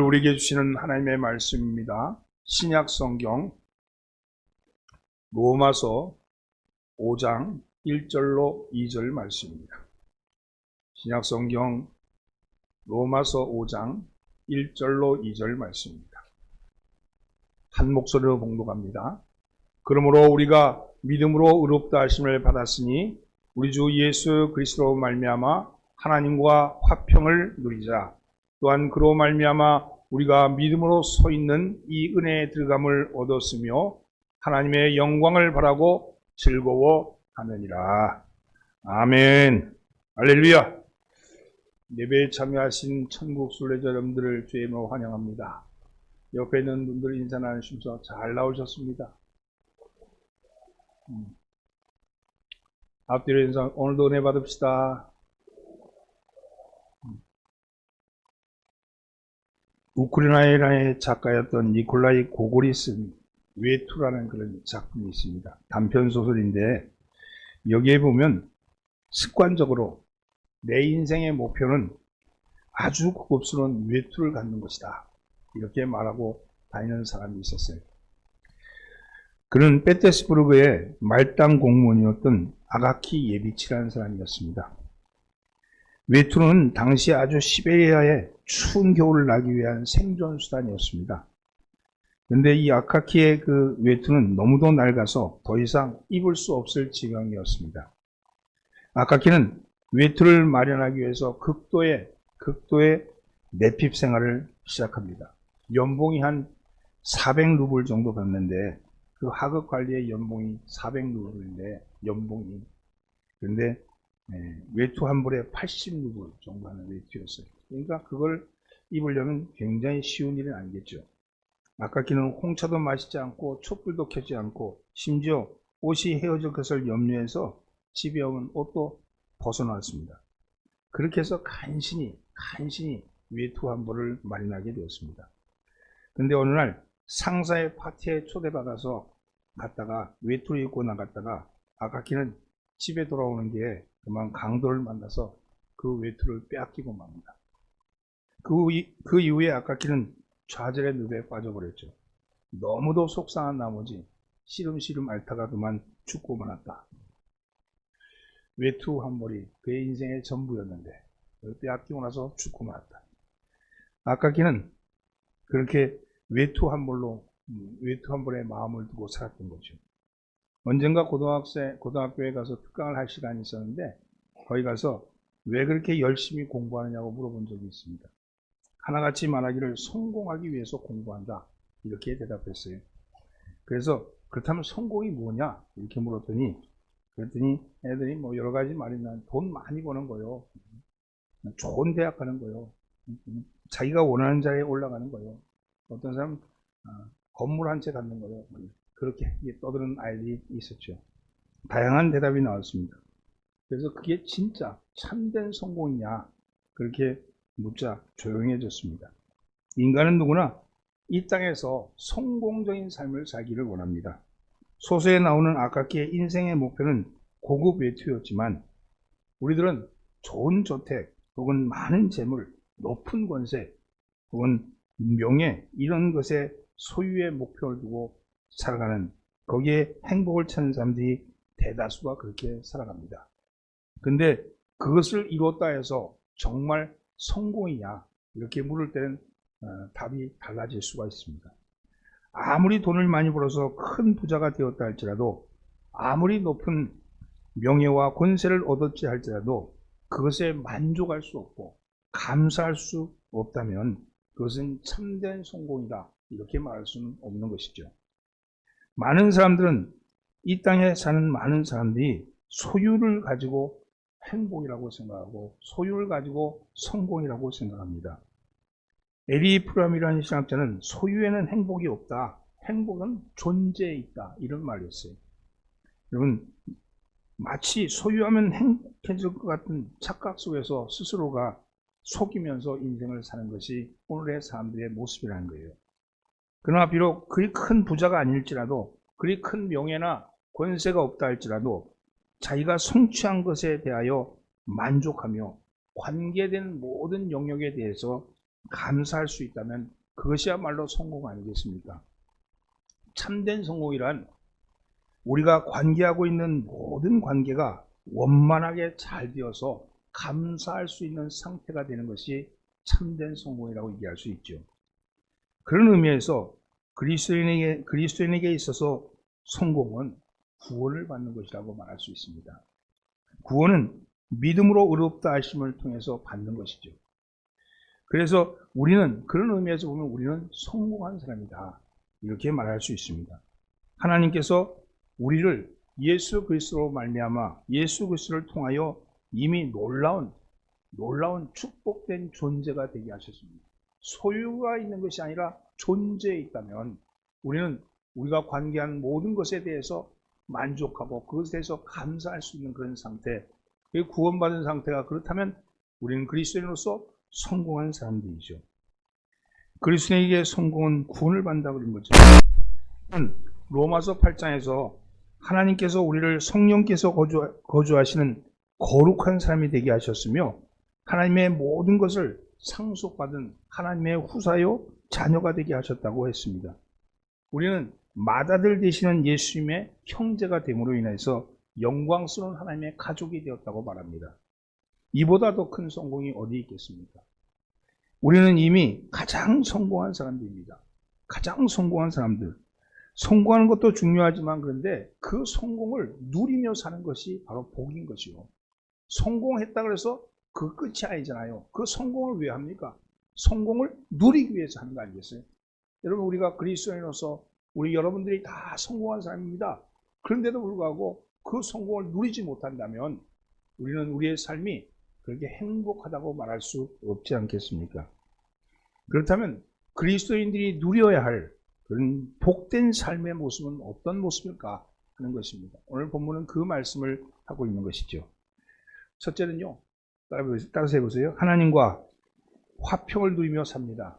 우리에게 주시는 하나님의 말씀입니다. 신약 성경 로마서 5장 1절로 2절 말씀입니다. 신약 성경 로마서 5장 1절로 2절 말씀입니다. 한 목소리로 봉독합니다. 그러므로 우리가 믿음으로 의롭다 하심을 받았으니 우리 주 예수 그리스도로 말미암아 하나님과 화평을 누리자. 또한 그로 말미암아 우리가 믿음으로 서 있는 이 은혜에 들어감을 얻었으며 하나님의 영광을 바라고 즐거워하느니라. 아멘. 할렐루야. 예배에 참여하신 천국 순례자 여러분들을 주의 이름으로 환영합니다. 옆에 있는 분들 인사 나누시면서 잘 나오셨습니다. 앞뒤로 인사, 오늘도 은혜 받읍시다. 우크라이나의 작가였던 니콜라이 고골이 쓴 외투라는 그런 작품이 있습니다. 단편소설인데 여기에 보면 습관적으로 내 인생의 목표는 아주 고급스러운 외투를 갖는 것이다, 이렇게 말하고 다니는 사람이 있었어요. 그는 페테스부르크의 말단 공무원이었던 아가키 예비치라는 사람이었습니다. 외투는 당시 아주 시베리아의 추운 겨울을 나기 위한 생존수단이었습니다. 그런데 이 아카키의 그 외투는 너무도 낡아서 더 이상 입을 수 없을 지경이었습니다. 아카키는 외투를 마련하기 위해서 극도의 내핍 생활을 시작합니다. 연봉이 한 400루블 정도 받는데 그 하급 관리의 연봉이 400루블인데 연봉이, 그런데 외투 한 벌에 80루블 정도 하는 외투였어요. 그러니까 그걸 입으려면 굉장히 쉬운 일은 아니겠죠. 아카키는 홍차도 마시지 않고 촛불도 켜지 않고 심지어 옷이 헤어질 것을 염려해서 집에 오면 옷도 벗어놨습니다. 그렇게 해서 간신히 외투 한 벌을 마련하게 되었습니다. 그런데 어느 날 상사의 파티에 초대받아서 갔다가 외투를 입고 나갔다가 아카키는 집에 돌아오는 길에 그만 강도를 만나서 그 외투를 빼앗기고 맙니다. 그 이후에 아카키는 좌절의 늪에 빠져버렸죠. 너무도 속상한 나머지 시름시름 앓다가 그만 죽고 말았다. 외투 한 벌이 그의 인생의 전부였는데 빼앗기고 나서 죽고 말았다. 아카키는 그렇게 외투 한 벌에 마음을 두고 살았던 거죠. 언젠가 고등학교에 가서 특강을 할 시간이 있었는데 거기 가서 왜 그렇게 열심히 공부하느냐고 물어본 적이 있습니다. 하나같이 말하기를 성공하기 위해서 공부한다, 이렇게 대답했어요. 그래서 그렇다면 성공이 뭐냐 이렇게 물었더니 애들이 뭐 여러 가지 말이 난 돈 많이 버는 거요, 좋은 대학 가는 거요, 자기가 원하는 자리에 올라가는 거요, 어떤 사람 건물 한 채 갖는 거요, 그렇게 떠드는 아이들이 있었죠. 다양한 대답이 나왔습니다. 그래서 그게 진짜 참된 성공이냐 그렇게 묻자 조용해졌습니다. 인간은 누구나 이 땅에서 성공적인 삶을 살기를 원합니다. 소설에 나오는 아카키의 인생의 목표는 고급 외투였지만 우리들은 좋은 저택 혹은 많은 재물, 높은 권세 혹은 명예, 이런 것에 소유의 목표를 두고 살아가는, 거기에 행복을 찾는 사람들이 대다수가 그렇게 살아갑니다. 근데 그것을 이뤘다 해서 정말 성공이냐 이렇게 물을 때는 답이 달라질 수가 있습니다. 아무리 돈을 많이 벌어서 큰 부자가 되었다 할지라도, 아무리 높은 명예와 권세를 얻었지 할지라도 그것에 만족할 수 없고 감사할 수 없다면 그것은 참된 성공이다, 이렇게 말할 수는 없는 것이죠. 많은 사람들은, 이 땅에 사는 많은 사람들이 소유를 가지고 행복이라고 생각하고 소유를 가지고 성공이라고 생각합니다. 에리 프람이라는 신학자는 소유에는 행복이 없다, 행복은 존재에 있다, 이런 말이었어요. 여러분, 마치 소유하면 행복해질 것 같은 착각 속에서 스스로가 속이면서 인생을 사는 것이 오늘의 사람들의 모습이라는 거예요. 그러나 비록 그리 큰 부자가 아닐지라도, 그리 큰 명예나 권세가 없다 할지라도 자기가 성취한 것에 대하여 만족하며 관계된 모든 영역에 대해서 감사할 수 있다면 그것이야말로 성공 아니겠습니까? 참된 성공이란 우리가 관계하고 있는 모든 관계가 원만하게 잘 되어서 감사할 수 있는 상태가 되는 것이 참된 성공이라고 얘기할 수 있죠. 그런 의미에서 그리스도인에게 있어서 성공은 구원을 받는 것이라고 말할 수 있습니다. 구원은 믿음으로 의롭다 하심을 통해서 받는 것이죠. 그래서 우리는 그런 의미에서 보면 우리는 성공한 사람이다, 이렇게 말할 수 있습니다. 하나님께서 우리를 예수 그리스도로 말미암아 예수 그리스도를 통하여 이미 놀라운 축복된 존재가 되게 하셨습니다. 소유가 있는 것이 아니라 존재에 있다면 우리는 우리가 관계한 모든 것에 대해서 만족하고 그것에 대해서 감사할 수 있는 그런 상태, 구원받은 상태가 그렇다면 우리는 그리스도인으로서 성공한 사람들이죠. 그리스도인에게 성공은 구원을 받는다고 그런 거죠. 로마서 8장에서 하나님께서 우리를 성령께서 거주하시는 거룩한 사람이 되게 하셨으며 하나님의 모든 것을 상속받은 하나님의 후사요 자녀가 되게 하셨다고 했습니다. 우리는 맏아들 되시는 예수님의 형제가 됨으로 인해서 영광스러운 하나님의 가족이 되었다고 말합니다. 이보다 더 큰 성공이 어디 있겠습니까? 우리는 이미 가장 성공한 사람들입니다. 가장 성공한 사람들. 성공하는 것도 중요하지만 그런데 그 성공을 누리며 사는 것이 바로 복인 것이요. 성공했다 그래서 그 끝이 아니잖아요. 그 성공을 왜 합니까? 성공을 누리기 위해서 하는 거 아니겠어요? 여러분, 우리가 그리스도인으로서 우리 여러분들이 다 성공한 사람입니다. 그런데도 불구하고 그 성공을 누리지 못한다면 우리는 우리의 삶이 그렇게 행복하다고 말할 수 없지 않겠습니까? 그렇다면 그리스도인들이 누려야 할 그런 복된 삶의 모습은 어떤 모습일까 하는 것입니다. 오늘 본문은 그 말씀을 하고 있는 것이죠. 첫째는요, 따라서 해보세요. 하나님과 화평을 누리며 삽니다.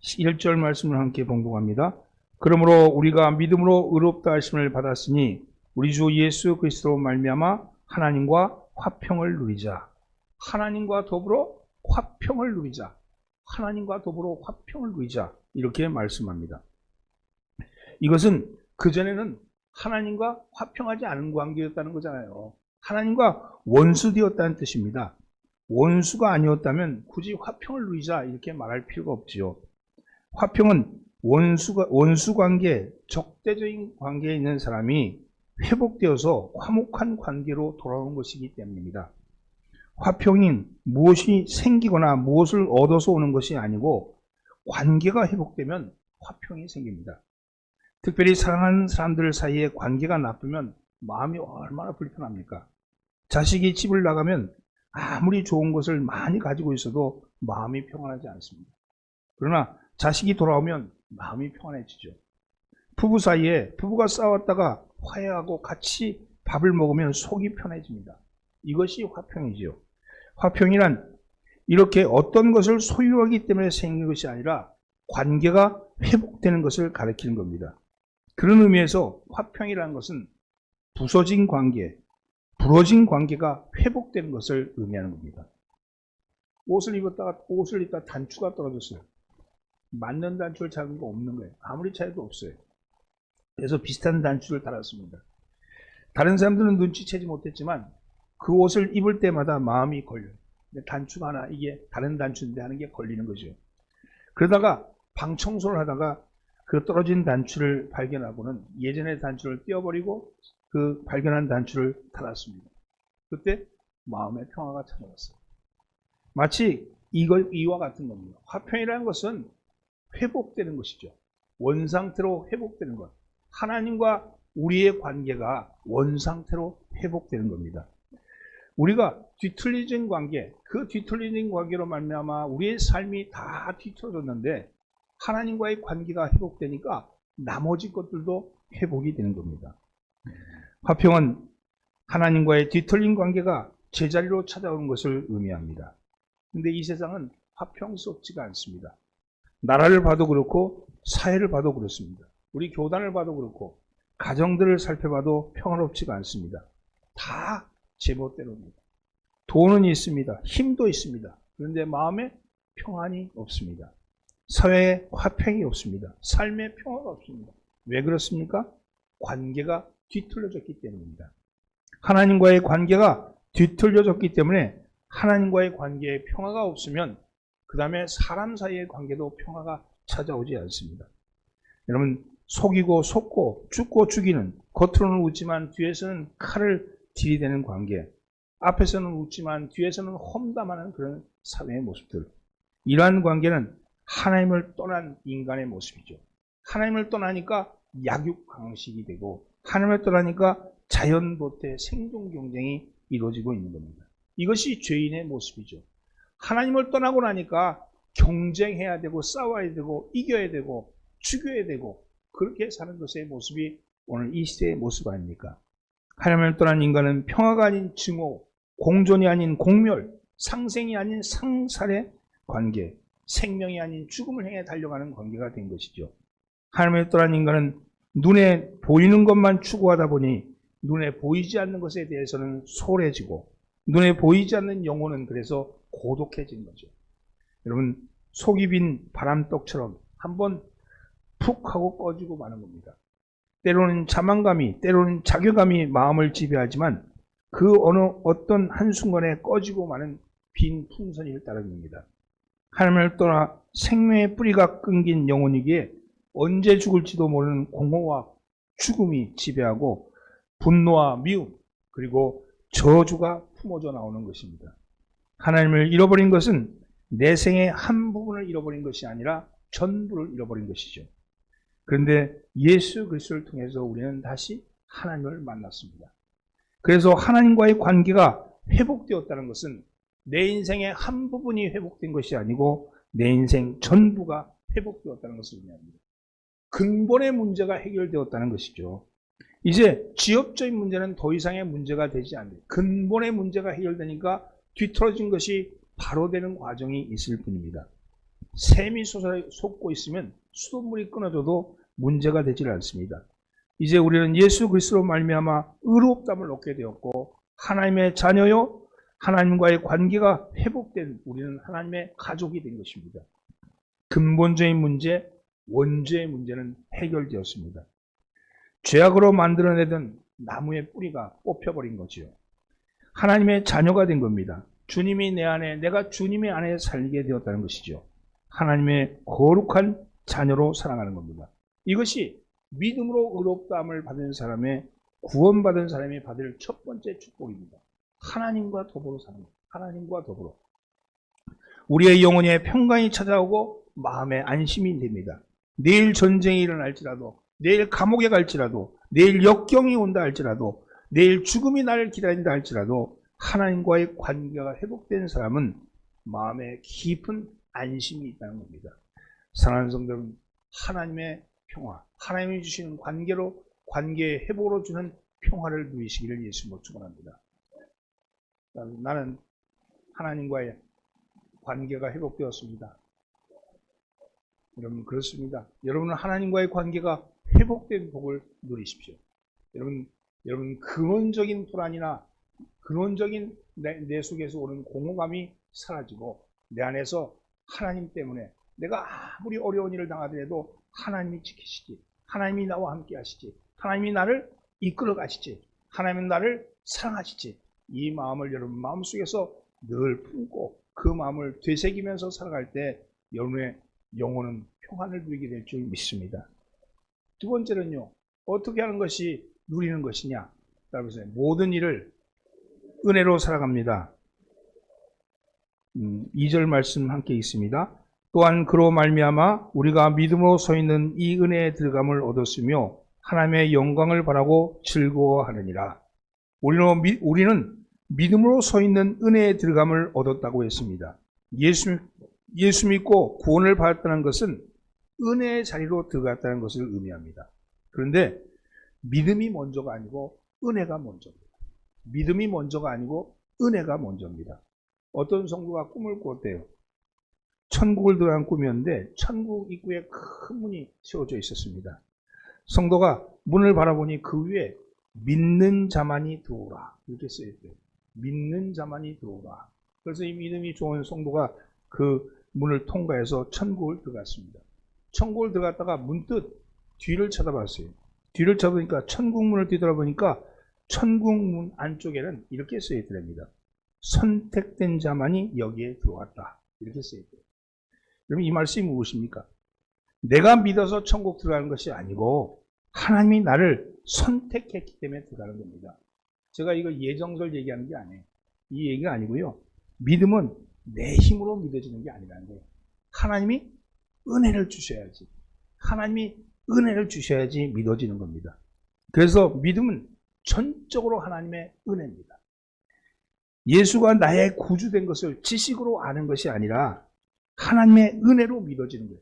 1절 말씀을 함께 봉독합니다. 그러므로 우리가 믿음으로 의롭다 하심을 받았으니 우리 주 예수 그리스도로 말미암아 하나님과 화평을 누리자. 하나님과 더불어 화평을 누리자. 하나님과 더불어 화평을 누리자. 이렇게 말씀합니다. 이것은 그전에는 하나님과 화평하지 않은 관계였다는 거잖아요. 하나님과 원수되었다는 뜻입니다. 원수가 아니었다면 굳이 화평을 누리자 이렇게 말할 필요가 없지요. 화평은 원수 관계, 적대적인 관계에 있는 사람이 회복되어서 화목한 관계로 돌아오는 것이기 때문입니다. 화평인 무엇이 생기거나 무엇을 얻어서 오는 것이 아니고 관계가 회복되면 화평이 생깁니다. 특별히 사랑하는 사람들 사이에 관계가 나쁘면 마음이 얼마나 불편합니까? 자식이 집을 나가면 아무리 좋은 것을 많이 가지고 있어도 마음이 평안하지 않습니다. 그러나 자식이 돌아오면 마음이 평안해지죠. 부부 사이에 부부가 싸웠다가 화해하고 같이 밥을 먹으면 속이 편해집니다. 이것이 화평이지요. 화평이란 이렇게 어떤 것을 소유하기 때문에 생긴 것이 아니라 관계가 회복되는 것을 가리키는 겁니다. 그런 의미에서 화평이라는 것은 부서진 관계, 부러진 관계가 회복되는 것을 의미하는 겁니다. 옷을 입다 단추가 떨어졌어요. 맞는 단추를 찾은 거 없는 거예요. 아무리 찾아도 없어요. 그래서 비슷한 단추를 달았습니다. 다른 사람들은 눈치채지 못했지만 그 옷을 입을 때마다 마음이 걸려요. 단추가 하나, 이게 다른 단추인데 하는 게 걸리는 거죠. 그러다가 방 청소를 하다가 그 떨어진 단추를 발견하고는 예전의 단추를 떼어버리고 그 발견한 단추를 달았습니다. 그때 마음의 평화가 찾아왔어요. 마치 이와 같은 겁니다. 화평이라는 것은 회복되는 것이죠. 원상태로 회복되는 것. 하나님과 우리의 관계가 원상태로 회복되는 겁니다. 우리가 뒤틀려진 관계, 그 뒤틀려진 관계로 말미암아 우리의 삶이 다 뒤틀어졌는데 하나님과의 관계가 회복되니까 나머지 것들도 회복이 되는 겁니다. 화평은 하나님과의 뒤틀린 관계가 제자리로 찾아오는 것을 의미합니다. 그런데 이 세상은 화평스럽지가 않습니다. 나라를 봐도 그렇고 사회를 봐도 그렇습니다. 우리 교단을 봐도 그렇고 가정들을 살펴봐도 평화롭지가 않습니다. 다 제멋대로입니다. 돈은 있습니다. 힘도 있습니다. 그런데 마음에 평안이 없습니다. 사회에 화평이 없습니다. 삶의 평화가 없습니다. 왜 그렇습니까? 관계가 뒤틀려졌기 때문입니다. 하나님과의 관계가 뒤틀려졌기 때문에 하나님과의 관계에 평화가 없으면 그 다음에 사람 사이의 관계도 평화가 찾아오지 않습니다. 여러분, 속이고 속고 죽고 죽이는, 겉으로는 웃지만 뒤에서는 칼을 들이대는 관계, 앞에서는 웃지만 뒤에서는 험담하는 그런 사회의 모습들, 이러한 관계는 하나님을 떠난 인간의 모습이죠. 하나님을 떠나니까 약육강식이 되고 하나님을 떠나니까 자연보태 생존 경쟁이 이루어지고 있는 겁니다. 이것이 죄인의 모습이죠. 하나님을 떠나고 나니까 경쟁해야 되고 싸워야 되고 이겨야 되고 죽여야 되고 그렇게 사는 것의 모습이 오늘 이 시대의 모습 아닙니까? 하나님을 떠난 인간은 평화가 아닌 증오, 공존이 아닌 공멸, 상생이 아닌 상살의 관계, 생명이 아닌 죽음을 향해 달려가는 관계가 된 것이죠. 하나님을 떠난 인간은 눈에 보이는 것만 추구하다 보니 눈에 보이지 않는 것에 대해서는 소홀해지고 눈에 보이지 않는 영혼은 그래서 고독해진 거죠. 여러분, 속이 빈 바람떡처럼 한번 푹 하고 꺼지고 마는 겁니다. 때로는 자만감이, 때로는 자괴감이 마음을 지배하지만 그 어떤 한순간에 꺼지고 마는 빈 풍선일 따름입니다. 하나님을 떠나 생명의 뿌리가 끊긴 영혼이기에 언제 죽을지도 모르는 공허와 죽음이 지배하고 분노와 미움 그리고 저주가 품어져 나오는 것입니다. 하나님을 잃어버린 것은 내 생의 한 부분을 잃어버린 것이 아니라 전부를 잃어버린 것이죠. 그런데 예수 그리스도를 통해서 우리는 다시 하나님을 만났습니다. 그래서 하나님과의 관계가 회복되었다는 것은 내 인생의 한 부분이 회복된 것이 아니고 내 인생 전부가 회복되었다는 것을 의미합니다. 근본의 문제가 해결되었다는 것이죠. 이제 지엽적인 문제는 더 이상의 문제가 되지 않아요. 근본의 문제가 해결되니까 뒤틀어진 것이 바로 되는 과정이 있을 뿐입니다. 샘이 솟고 있으면 수돗물이 끊어져도 문제가 되질 않습니다. 이제 우리는 예수 그리스도로 말미암아 의롭다함을 얻게 되었고 하나님의 자녀요, 하나님과의 관계가 회복된 우리는 하나님의 가족이 된 것입니다. 근본적인 문제, 원죄의 문제는 해결되었습니다. 죄악으로 만들어내던 나무의 뿌리가 뽑혀버린 거지요. 하나님의 자녀가 된 겁니다. 주님이 내 안에, 내가 주님의 안에 살게 되었다는 것이죠. 하나님의 거룩한 자녀로 살아가는 겁니다. 이것이 믿음으로 의롭다함을 받은 사람의, 구원받은 사람이 받을 첫 번째 축복입니다. 하나님과 더불어 사는 것. 하나님과 더불어. 우리의 영혼에 평강이 찾아오고 마음에 안심이 됩니다. 내일 전쟁이 일어날지라도, 내일 감옥에 갈지라도, 내일 역경이 온다 할지라도, 내일 죽음이 나를 기다린다 할지라도 하나님과의 관계가 회복된 사람은 마음에 깊은 안심이 있다는 겁니다. 사랑하는 성도 여러분, 하나님의 평화, 하나님이 주시는 관계로, 관계의 회복으로 주는 평화를 누리시기를 예수님으로 축원합니다. 나는 하나님과의 관계가 회복되었습니다. 여러분 그렇습니다. 여러분은 하나님과의 관계가 회복된 복을 누리십시오. 여러분 근원적인 불안이나 근원적인 내 속에서 오는 공허감이 사라지고 내 안에서 하나님 때문에 내가 아무리 어려운 일을 당하더라도 하나님이 지키시지, 하나님이 나와 함께 하시지, 하나님이 나를 이끌어 가시지, 하나님은 나를 사랑하시지, 이 마음을 여러분 마음속에서 늘 품고 그 마음을 되새기면서 살아갈 때 여러분의 영혼은 평안을 누리게 될 줄 믿습니다. 두 번째는요, 어떻게 하는 것이 누리는 것이냐? 따라서 모든 일을 은혜로 살아갑니다. 2절 말씀 함께 있습니다. 또한 그로 말미암아 우리가 믿음으로 서 있는 이 은혜의 들어감을 얻었으며 하나님의 영광을 바라고 즐거워하느니라. 우리는 믿음으로 서 있는 은혜의 들어감을 얻었다고 했습니다. 예수 믿고 구원을 받았다는 것은 은혜의 자리로 들어갔다는 것을 의미합니다. 그런데 믿음이 먼저가 아니고 은혜가 먼저입니다. 믿음이 먼저가 아니고 은혜가 먼저입니다. 어떤 성도가 꿈을 꿨대요. 천국을 들어간 꿈이었는데 천국 입구에 큰 문이 세워져 있었습니다. 성도가 문을 바라보니 그 위에 믿는 자만이 들어오라 이렇게 써있대요. 믿는 자만이 들어오라. 그래서 이 믿음이 좋은 성도가 그 문을 통과해서 천국을 들어갔습니다. 천국을 들어갔다가 문득 뒤를 쳐다봤어요. 뒤를 쳐다보니까 천국문을 뒤돌아보니까 천국문 안쪽에는 이렇게 써있더랍니다. 선택된 자만이 여기에 들어왔다. 이렇게 써있대요. 그러면 이 말씀이 무엇입니까? 내가 믿어서 천국 들어가는 것이 아니고 하나님이 나를 선택했기 때문에 들어가는 겁니다. 제가 이거 예정설 얘기하는 게 아니에요. 이 얘기가 아니고요. 믿음은 내 힘으로 믿어지는 게 아니라는 거예요. 하나님이 은혜를 주셔야지. 하나님이 은혜를 주셔야지 믿어지는 겁니다. 그래서 믿음은 전적으로 하나님의 은혜입니다. 예수가 나의 구주된 것을 지식으로 아는 것이 아니라 하나님의 은혜로 믿어지는 거예요.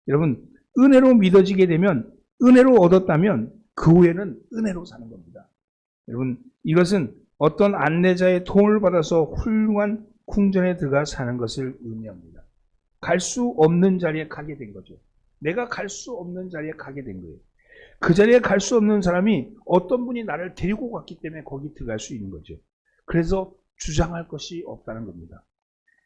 여러분, 은혜로 믿어지게 되면, 은혜로 얻었다면 그 후에는 은혜로 사는 겁니다. 여러분, 이것은 어떤 안내자의 도움을 받아서 훌륭한 궁전에 들어가 사는 것을 의미합니다. 갈 수 없는 자리에 가게 된 거죠. 내가 갈 수 없는 자리에 가게 된 거예요. 그 자리에 갈 수 없는 사람이 어떤 분이 나를 데리고 갔기 때문에 거기 들어갈 수 있는 거죠. 그래서 주장할 것이 없다는 겁니다.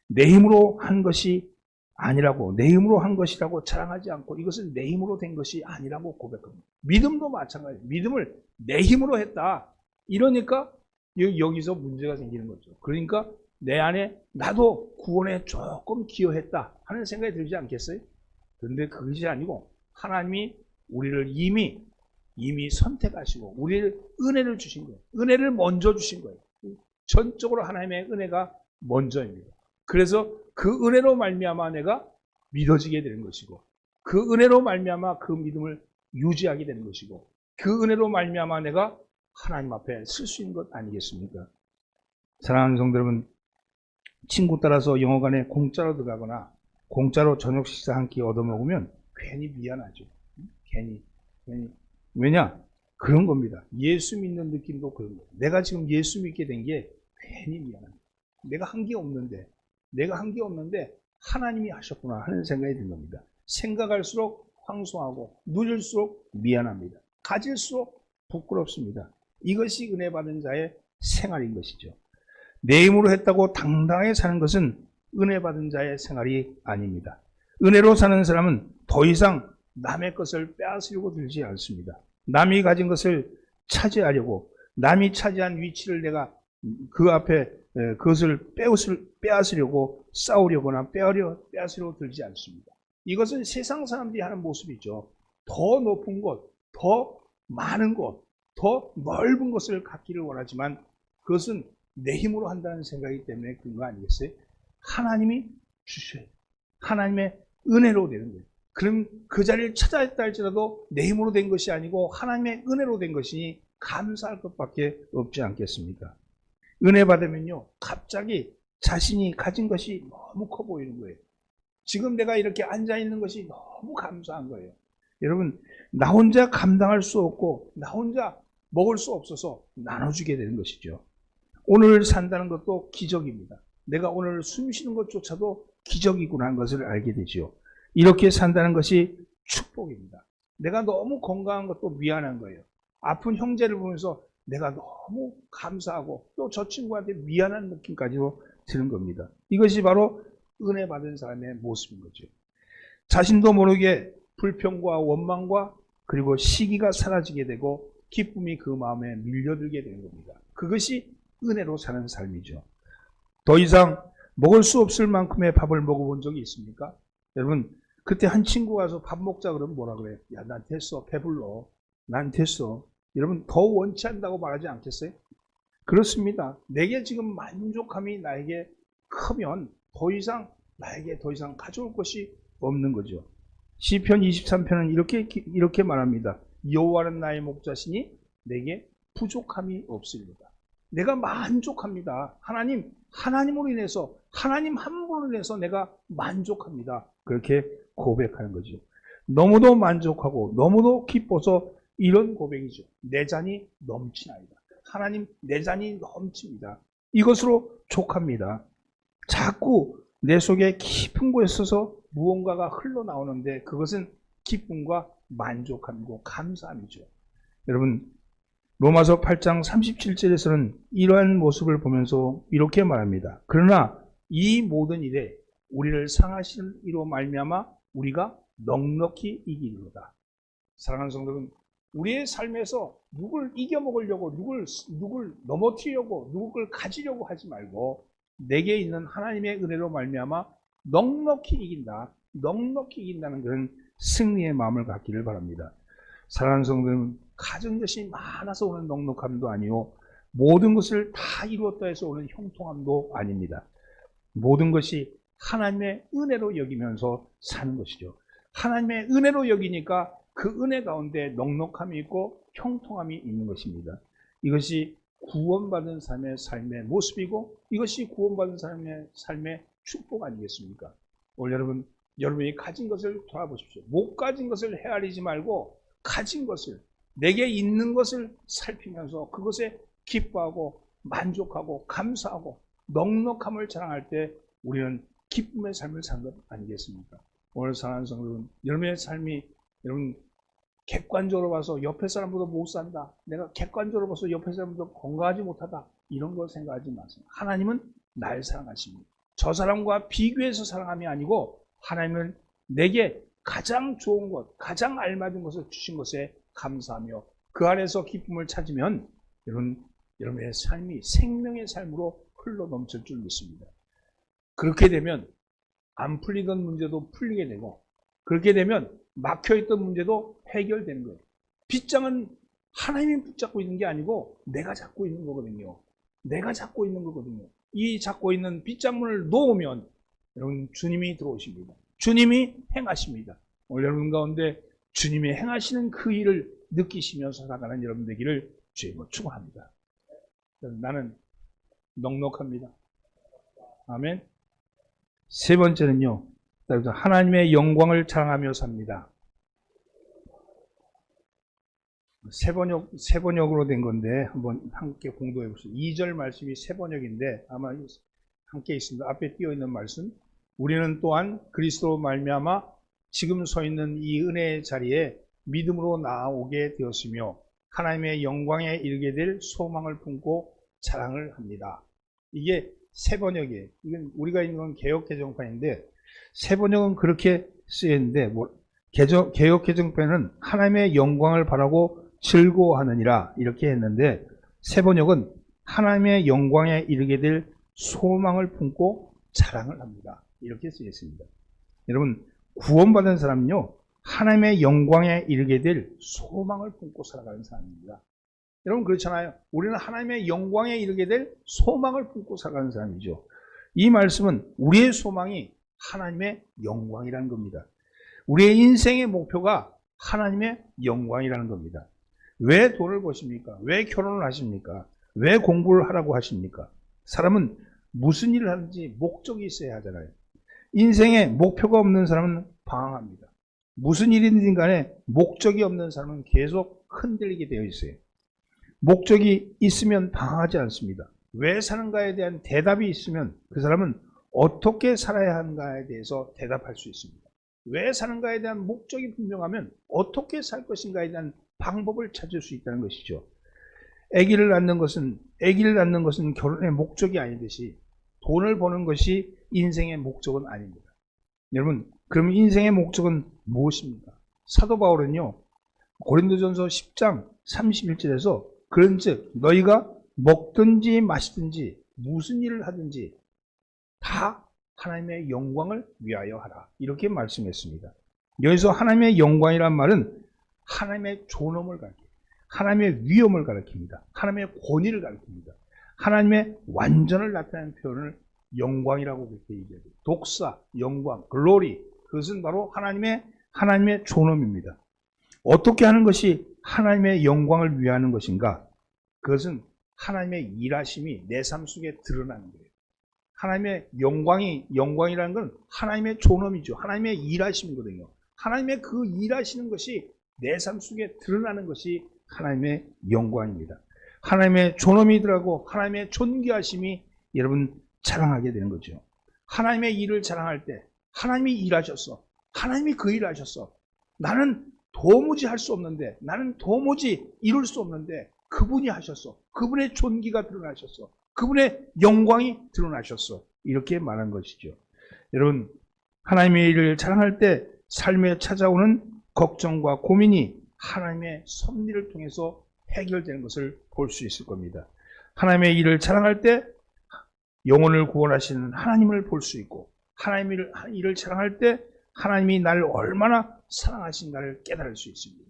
내 힘으로 한 것이 아니라고, 내 힘으로 한 것이라고 자랑하지 않고 이것은 내 힘으로 된 것이 아니라고 고백합니다. 믿음도 마찬가지예요. 믿음을 내 힘으로 했다. 이러니까 여기서 문제가 생기는 거죠. 그러니까 내 안에 나도 구원에 조금 기여했다 하는 생각이 들지 않겠어요? 그런데 그것이 아니고 하나님이 우리를 이미 선택하시고 우리를 은혜를 주신 거예요. 은혜를 먼저 주신 거예요. 전적으로 하나님의 은혜가 먼저입니다. 그래서 그 은혜로 말미암아 내가 믿어지게 되는 것이고 그 은혜로 말미암아 그 믿음을 유지하게 되는 것이고 그 은혜로 말미암아 내가 하나님 앞에 쓸 수 있는 것 아니겠습니까? 사랑하는 성도 여러분, 친구 따라서 영화관에 공짜로 들어가거나 공짜로 저녁 식사 한 끼 얻어먹으면 괜히 미안하죠. 괜히. 왜냐? 그런 겁니다. 예수 믿는 느낌도 그런 거예요. 내가 지금 예수 믿게 된 게 괜히 미안합니다. 내가 한 게 없는데 하나님이 하셨구나 하는 생각이 든 겁니다. 생각할수록 황송하고 누릴수록 미안합니다. 가질수록 부끄럽습니다. 이것이 은혜 받은 자의 생활인 것이죠. 내 힘으로 했다고 당당하게 사는 것은 은혜 받은 자의 생활이 아닙니다. 은혜로 사는 사람은 더 이상 남의 것을 빼앗으려고 들지 않습니다. 남이 가진 것을 차지하려고, 남이 차지한 위치를 내가 그 앞에 그것을 빼앗으려고 싸우려거나 빼앗으려고 들지 않습니다. 이것은 세상 사람들이 하는 모습이죠. 더 높은 곳, 더 많은 곳, 더 넓은 것을 갖기를 원하지만 그것은 내 힘으로 한다는 생각이기 때문에 그런 거 아니겠어요? 하나님이 주셔야 돼요. 하나님의 은혜로 되는 거예요. 그럼 그 자리를 찾아했다 할지라도 내 힘으로 된 것이 아니고 하나님의 은혜로 된 것이니 감사할 것밖에 없지 않겠습니까? 은혜 받으면요, 갑자기 자신이 가진 것이 너무 커 보이는 거예요. 지금 내가 이렇게 앉아있는 것이 너무 감사한 거예요. 여러분, 나 혼자 감당할 수 없고 나 혼자 먹을 수 없어서 나눠주게 되는 것이죠. 오늘 산다는 것도 기적입니다. 내가 오늘 숨 쉬는 것조차도 기적이구나 하는 것을 알게 되죠. 이렇게 산다는 것이 축복입니다. 내가 너무 건강한 것도 미안한 거예요. 아픈 형제를 보면서 내가 너무 감사하고 또 저 친구한테 미안한 느낌까지도 드는 겁니다. 이것이 바로 은혜 받은 사람의 모습인 거죠. 자신도 모르게 불평과 원망과 그리고 시기가 사라지게 되고 기쁨이 그 마음에 밀려들게 되는 겁니다. 그것이 은혜로 사는 삶이죠. 더 이상 먹을 수 없을 만큼의 밥을 먹어본 적이 있습니까? 여러분, 그때 한 친구가 와서 밥 먹자 그러면 뭐라 그래요? 야, 난 됐어. 배불러. 난 됐어. 여러분, 더 원치 않는다고 말하지 않겠어요? 그렇습니다. 내게 지금 만족함이 나에게 크면 나에게 더 이상 가져올 것이 없는 거죠. 시편 23편은 이렇게 말합니다. 여호와는 나의 목자시니 내게 부족함이 없습니다. 내가 만족합니다. 하나님으로 인해서, 하나님 한 분으로 인해서 내가 만족합니다. 그렇게 고백하는 거죠. 너무도 만족하고 너무도 기뻐서 이런 고백이죠. 내 잔이 넘치나이다. 하나님, 내 잔이 넘칩니다. 이것으로 족합니다. 자꾸 내 속에 깊은 곳에서 무언가가 흘러나오는데 그것은 기쁨과 만족함이고 감사함이죠. 여러분, 로마서 8장 37절에서는 이러한 모습을 보면서 이렇게 말합니다. 그러나 이 모든 일에 우리를 사랑하시는 이로 말미암아 우리가 넉넉히 이기리로다. 사랑하는 성도는 우리의 삶에서 누굴 이겨먹으려고 누굴 넘어뜨리려고 누굴 가지려고 하지 말고 내게 있는 하나님의 은혜로 말미암아 넉넉히 이긴다. 넉넉히 이긴다는 그런 승리의 마음을 갖기를 바랍니다. 사랑하는 성도는 가진 것이 많아서 오는 넉넉함도 아니요 모든 것을 다 이루었다 해서 오는 형통함도 아닙니다. 모든 것이 하나님의 은혜로 여기면서 사는 것이죠. 하나님의 은혜로 여기니까 그 은혜 가운데 넉넉함이 있고 형통함이 있는 것입니다. 이것이 구원받은 삶의 모습이고 이것이 구원받은 삶의 축복 아니겠습니까? 오늘 여러분이 가진 것을 돌아보십시오. 못 가진 것을 헤아리지 말고 가진 것을, 내게 있는 것을 살피면서 그것에 기뻐하고 만족하고 감사하고 넉넉함을 자랑할 때 우리는 기쁨의 삶을 사는 것 아니겠습니까? 오늘 사랑하는 성도는 여러분의 삶이 여러분 객관적으로 봐서 옆에 사람보다 못 산다. 내가 객관적으로 봐서 옆에 사람보다 건강하지 못하다. 이런 걸 생각하지 마세요. 하나님은 날 사랑하십니다. 저 사람과 비교해서 사랑함이 아니고 하나님은 내게 가장 좋은 것, 가장 알맞은 것을 주신 것에 감사하며 그 안에서 기쁨을 찾으면 여러분의 삶이 생명의 삶으로 흘러 넘칠 줄 믿습니다. 그렇게 되면 안 풀리던 문제도 풀리게 되고 그렇게 되면 막혀있던 문제도 해결되는 거예요. 빗장은 하나님이 붙잡고 있는 게 아니고 내가 잡고 있는 거거든요. 내가 잡고 있는 거거든요. 이 잡고 있는 빗장문을 놓으면 여러분 주님이 들어오십니다. 주님이 행하십니다. 오늘 여러분 가운데 주님이 행하시는 그 일을 느끼시면서 살아가는 여러분 되기를 주님으로 축원합니다. 나는 넉넉합니다. 아멘. 세 번째는요. 하나님의 영광을 자랑하며 삽니다. 세 번역으로 된 건데 한번 함께 공독해 보시죠. 2절 말씀이 세 번역인데 아마 함께 있습니다. 앞에 띄어 있는 말씀. 우리는 또한 그리스도로 말미암아 지금 서 있는 이 은혜의 자리에 믿음으로 나아오게 되었으며 하나님의 영광에 이르게 될 소망을 품고 자랑을 합니다. 이게 세 번역이에요. 이건 우리가 있는 건 개역 개정판인데 세 번역은 그렇게 쓰였는데 개역 개정판은 하나님의 영광을 바라고 즐거워하느니라 이렇게 했는데 세 번역은 하나님의 영광에 이르게 될 소망을 품고 자랑을 합니다. 이렇게 쓰였습니다. 여러분 구원받은 사람은요 하나님의 영광에 이르게 될 소망을 품고 살아가는 사람입니다. 여러분 그렇잖아요. 우리는 하나님의 영광에 이르게 될 소망을 품고 살아가는 사람이죠. 이 말씀은 우리의 소망이 하나님의 영광이라는 겁니다. 우리의 인생의 목표가 하나님의 영광이라는 겁니다. 왜 돈을 버십니까? 왜 결혼을 하십니까? 왜 공부를 하라고 하십니까? 사람은 무슨 일을 하든지 목적이 있어야 하잖아요. 인생에 목표가 없는 사람은 방황합니다. 무슨 일이든 간에 목적이 없는 사람은 계속 흔들리게 되어 있어요. 목적이 있으면 방황하지 않습니다. 왜 사는가에 대한 대답이 있으면 그 사람은 어떻게 살아야 하는가에 대해서 대답할 수 있습니다. 왜 사는가에 대한 목적이 분명하면 어떻게 살 것인가에 대한 방법을 찾을 수 있다는 것이죠. 아기를 낳는 것은 결혼의 목적이 아니듯이 돈을 버는 것이 인생의 목적은 아닙니다. 여러분, 그럼 인생의 목적은 무엇입니까? 사도 바울은요, 고린도전서 10장 31절에서 그런즉 너희가 먹든지 마시든지 무슨 일을 하든지 다 하나님의 영광을 위하여 하라. 이렇게 말씀했습니다. 여기서 하나님의 영광이란 말은 하나님의 존엄을 가리킵니다. 하나님의 위엄을 가리킵니다. 하나님의 권위를 가리킵니다. 하나님의 완전을 나타내는 표현을 영광이라고 그렇게 얘기해요. 독사, 영광, 글로리, 그것은 바로 하나님의 존엄입니다. 어떻게 하는 것이 하나님의 영광을 위하는 것인가? 그것은 하나님의 일하심이 내 삶 속에 드러나는 거예요. 하나님의 영광이라는 건 하나님의 존엄이죠. 하나님의 일하심이거든요. 하나님의 그 일하시는 것이 내 삶 속에 드러나는 것이 하나님의 영광입니다. 하나님의 존엄이더라고 하나님의 존귀하심이 여러분 자랑하게 되는 거죠. 하나님의 일을 자랑할 때 하나님이 일하셨어. 하나님이 그 일을 하셨어. 나는 도무지 할 수 없는데, 나는 도무지 이룰 수 없는데 그분이 하셨어. 그분의 존귀가 드러나셨어. 그분의 영광이 드러나셨어. 이렇게 말한 것이죠. 여러분, 하나님의 일을 자랑할 때 삶에 찾아오는 걱정과 고민이 하나님의 섭리를 통해서 해결되는 것을 볼 수 있을 겁니다. 하나님의 일을 자랑할 때 영혼을 구원하시는 하나님을 볼 수 있고, 하나님의 일을 자랑할 때 하나님이 나를 얼마나 사랑하신가를 깨달을 수 있습니다.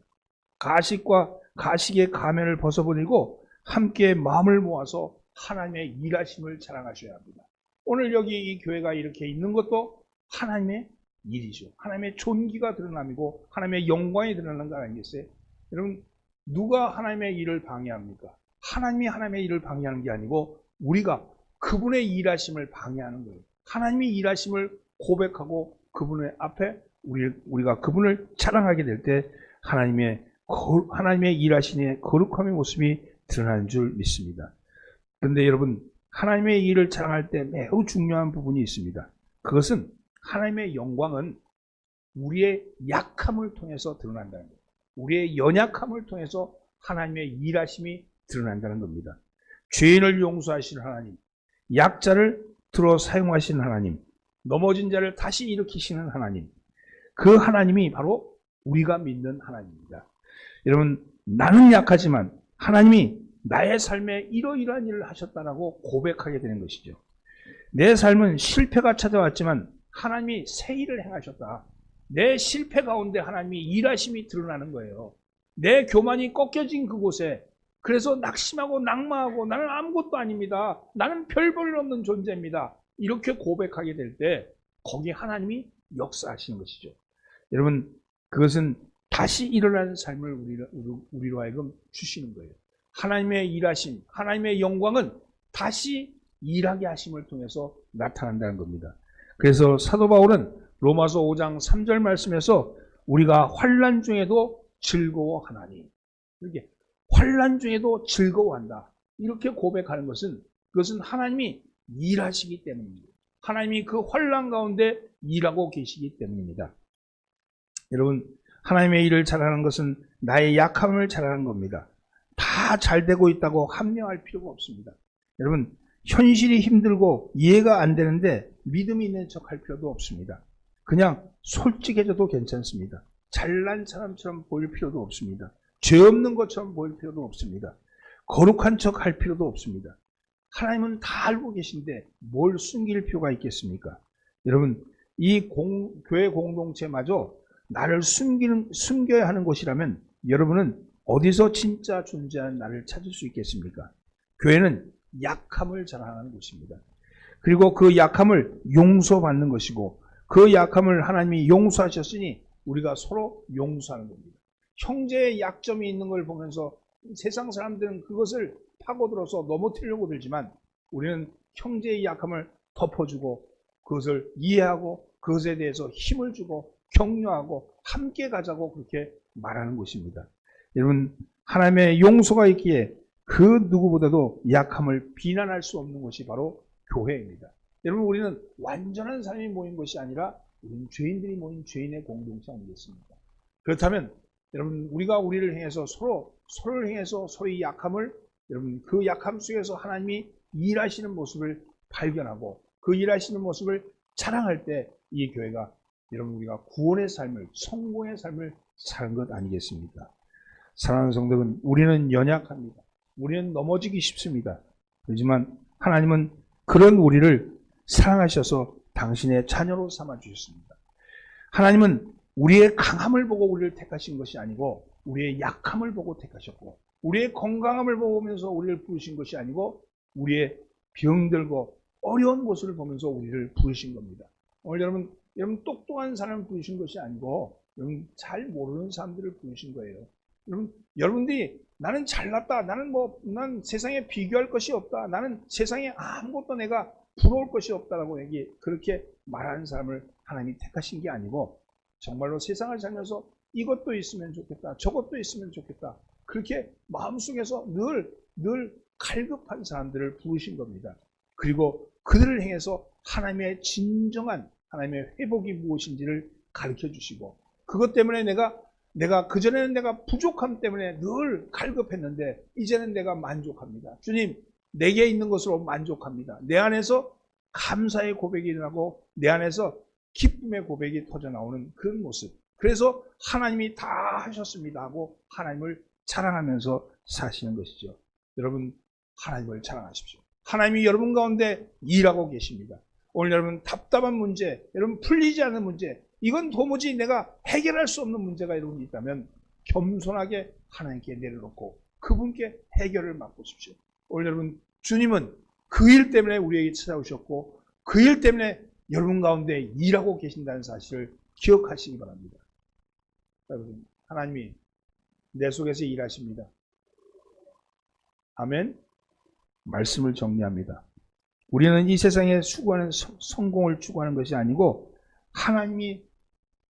가식과 가식의 가면을 벗어버리고 함께 마음을 모아서 하나님의 일하심을 자랑하셔야 합니다. 오늘 여기 이 교회가 이렇게 있는 것도 하나님의 일이죠. 하나님의 존귀가 드러남이고 하나님의 영광이 드러나는 거 아니겠어요? 여러분, 누가 하나님의 일을 방해합니까? 하나님이 하나님의 일을 방해하는 게 아니고 우리가 그분의 일하심을 방해하는 거예요. 하나님이 일하심을 고백하고 그분의 앞에 우리가 그분을 자랑하게 될 때 하나님의 일하심의 거룩함의 모습이 드러나는 줄 믿습니다. 그런데 여러분, 하나님의 일을 자랑할 때 매우 중요한 부분이 있습니다. 그것은 하나님의 영광은 우리의 약함을 통해서 드러난다는 거예요. 우리의 연약함을 통해서 하나님의 일하심이 드러난다는 겁니다. 죄인을 용서하시는 하나님, 약자를 들어 사용하시는 하나님, 넘어진 자를 다시 일으키시는 하나님, 그 하나님이 바로 우리가 믿는 하나님입니다. 여러분, 나는 약하지만 하나님이 나의 삶에 이러이러한 일을 하셨다라고 고백하게 되는 것이죠. 내 삶은 실패가 찾아왔지만 하나님이 새 일을 행하셨다. 내 실패 가운데 하나님이 일하심이 드러나는 거예요. 내 교만이 꺾여진 그곳에, 그래서 낙심하고 낙마하고 나는 아무것도 아닙니다. 나는 별 볼 일 없는 존재입니다. 이렇게 고백하게 될 때 거기에 하나님이 역사하시는 것이죠. 여러분, 그것은 다시 일어나는 삶을 우리로 하여금 주시는 거예요. 하나님의 일하심, 하나님의 영광은 다시 일하게 하심을 통해서 나타난다는 겁니다. 그래서 사도 바울은 로마서 5장 3절 말씀에서 우리가 환난 중에도 즐거워하나니, 이렇게 환난 중에도 즐거워한다, 이렇게 고백하는 것은 그것은 하나님이 일하시기 때문입니다. 하나님이 그 환난 가운데 일하고 계시기 때문입니다. 여러분, 하나님의 일을 잘하는 것은 나의 약함을 잘하는 겁니다. 다 잘되고 있다고 합리화할 필요가 없습니다. 여러분, 현실이 힘들고 이해가 안 되는데 믿음이 있는 척 할 필요도 없습니다. 그냥 솔직해져도 괜찮습니다. 잘난 사람처럼 보일 필요도 없습니다. 죄 없는 것처럼 보일 필요도 없습니다. 거룩한 척 할 필요도 없습니다. 하나님은 다 알고 계신데 뭘 숨길 필요가 있겠습니까? 여러분, 이 교회 공동체마저 나를 숨겨야 하는 곳이라면 여러분은 어디서 진짜 존재하는 나를 찾을 수 있겠습니까? 교회는 약함을 자랑하는 곳입니다. 그리고 그 약함을 용서받는 것이고, 그 약함을 하나님이 용서하셨으니 우리가 서로 용서하는 겁니다. 형제의 약점이 있는 걸 보면서 세상 사람들은 그것을 파고들어서 넘어뜨리려고 들지만 우리는 형제의 약함을 덮어주고 그것을 이해하고 그것에 대해서 힘을 주고 격려하고 함께 가자고 그렇게 말하는 것입니다. 여러분, 하나님의 용서가 있기에 그 누구보다도 약함을 비난할 수 없는 것이 바로 교회입니다. 여러분, 우리는 완전한 사람이 모인 것이 아니라 우리는 죄인들이 모인 죄인의 공동체 아니겠습니까? 그렇다면 여러분, 우리가 우리를 행해서 서로를 행해서 서로의 약함을, 여러분, 그 약함 속에서 하나님이 일하시는 모습을 발견하고 그 일하시는 모습을 자랑할 때 이 교회가, 여러분, 우리가 구원의 삶을, 성공의 삶을 사는 것 아니겠습니까? 사랑하는 성도분, 우리는 연약합니다. 우리는 넘어지기 쉽습니다. 그렇지만 하나님은 그런 우리를 사랑하셔서 당신의 자녀로 삼아주셨습니다. 하나님은 우리의 강함을 보고 우리를 택하신 것이 아니고 우리의 약함을 보고 택하셨고, 우리의 건강함을 보면서 우리를 부르신 것이 아니고 우리의 병들고 어려운 모습을 보면서 우리를 부르신 겁니다. 오늘 여러분 똑똑한 사람을 부르신 것이 아니고 여러분 잘 모르는 사람들을 부르신 거예요. 여러분들이 나는 잘났다, 난 세상에 비교할 것이 없다, 나는 세상에 아무것도 내가 부러울 것이 없다라고 그렇게 말하는 사람을 하나님이 택하신 게 아니고, 정말로 세상을 살면서 이것도 있으면 좋겠다, 저것도 있으면 좋겠다, 그렇게 마음속에서 늘 갈급한 사람들을 부르신 겁니다. 그리고 그들을 향해서 하나님의 진정한 하나님의 회복이 무엇인지를 가르쳐 주시고, 그것 때문에 내가 그전에는 내가 부족함 때문에 늘 갈급했는데 이제는 내가 만족합니다. 주님, 내게 있는 것으로 만족합니다. 내 안에서 감사의 고백이 일어나고 내 안에서 기쁨의 고백이 터져나오는 그런 모습. 그래서 하나님이 다 하셨습니다 하고 하나님을 자랑하면서 사시는 것이죠. 여러분, 하나님을 자랑하십시오. 하나님이 여러분 가운데 일하고 계십니다. 오늘 여러분 답답한 문제, 여러분 풀리지 않는 문제, 이건 도무지 내가 해결할 수 없는 문제가 여러분 있다면 겸손하게 하나님께 내려놓고 그분께 해결을 맡으십시오. 오늘 여러분, 주님은 그 일 때문에 우리에게 찾아오셨고 그 일 때문에 여러분 가운데 일하고 계신다는 사실을 기억하시기 바랍니다. 여러분, 하나님이 내 속에서 일하십니다. 아멘. 말씀을 정리합니다. 우리는 이 세상에 추구하는 성공을 추구하는 것이 아니고 하나님이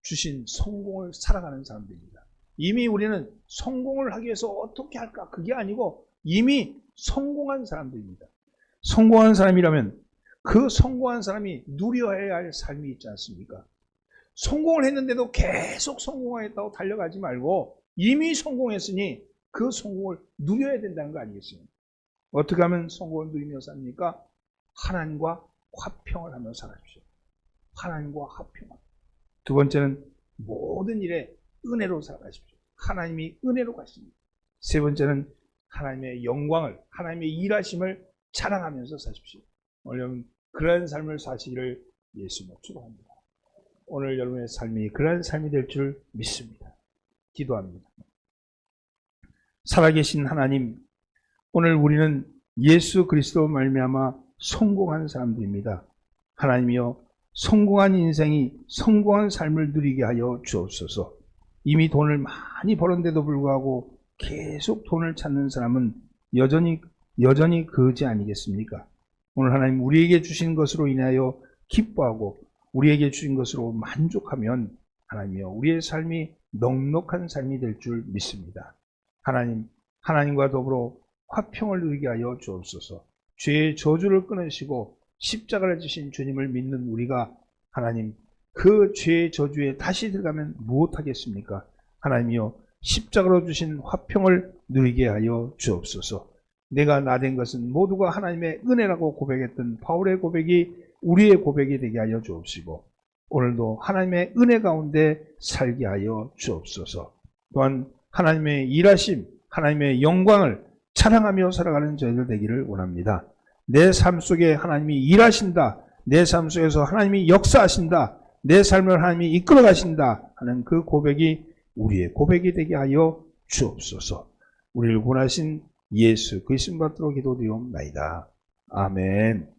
주신 성공을 살아가는 사람들입니다. 이미 우리는 성공을 하기 위해서 어떻게 할까? 그게 아니고 이미 성공한 사람들입니다. 성공한 사람이라면 그 성공한 사람이 누려야 할 삶이 있지 않습니까? 성공을 했는데도 계속 성공하겠다고 달려가지 말고 이미 성공했으니 그 성공을 누려야 된다는 거 아니겠어요? 어떻게 하면 성공을 누리며 삽니까? 하나님과 화평을 하며 살아주십시오. 하나님과 화평. 두 번째는 모든 일에 은혜로 살아가십시오. 하나님이 은혜로 가십니다. 세 번째는 하나님의 영광을, 하나님의 일하심을 자랑하면서 사십시오. 오늘 여러분 그러한 삶을 사시기를 예수님으로 축원합니다. 오늘 여러분의 삶이 그러한 삶이 될 줄 믿습니다. 기도합니다. 살아계신 하나님, 오늘 우리는 예수 그리스도 말미암아 성공한 사람들입니다. 하나님이여, 성공한 인생이 성공한 삶을 누리게 하여 주옵소서. 이미 돈을 많이 벌었는데도 불구하고 계속 돈을 찾는 사람은 여전히 거지 아니겠습니까? 오늘 하나님 우리에게 주신 것으로 인하여 기뻐하고 우리에게 주신 것으로 만족하면 하나님이여 우리의 삶이 넉넉한 삶이 될 줄 믿습니다. 하나님과 더불어 화평을 누리게 하여 주옵소서. 죄의 저주를 끊으시고 십자가를 지신 주님을 믿는 우리가 하나님 그 죄의 저주에 다시 들어가면 무엇하겠습니까? 하나님이여 십자가로 주신 화평을 누리게 하여 주옵소서. 내가 나된 것은 모두가 하나님의 은혜라고 고백했던 바울의 고백이 우리의 고백이 되게 하여 주옵시고 오늘도 하나님의 은혜 가운데 살게 하여 주옵소서. 또한 하나님의 일하심, 하나님의 영광을 자랑하며 살아가는 저희들 되기를 원합니다. 내 삶 속에 하나님이 일하신다, 내 삶 속에서 하나님이 역사하신다, 내 삶을 하나님이 이끌어 가신다 하는 그 고백이 우리의 고백이 되게 하여 주옵소서. 우리를 구원하신 예수 그리스도 받들어 기도드리옵나이다. 아멘.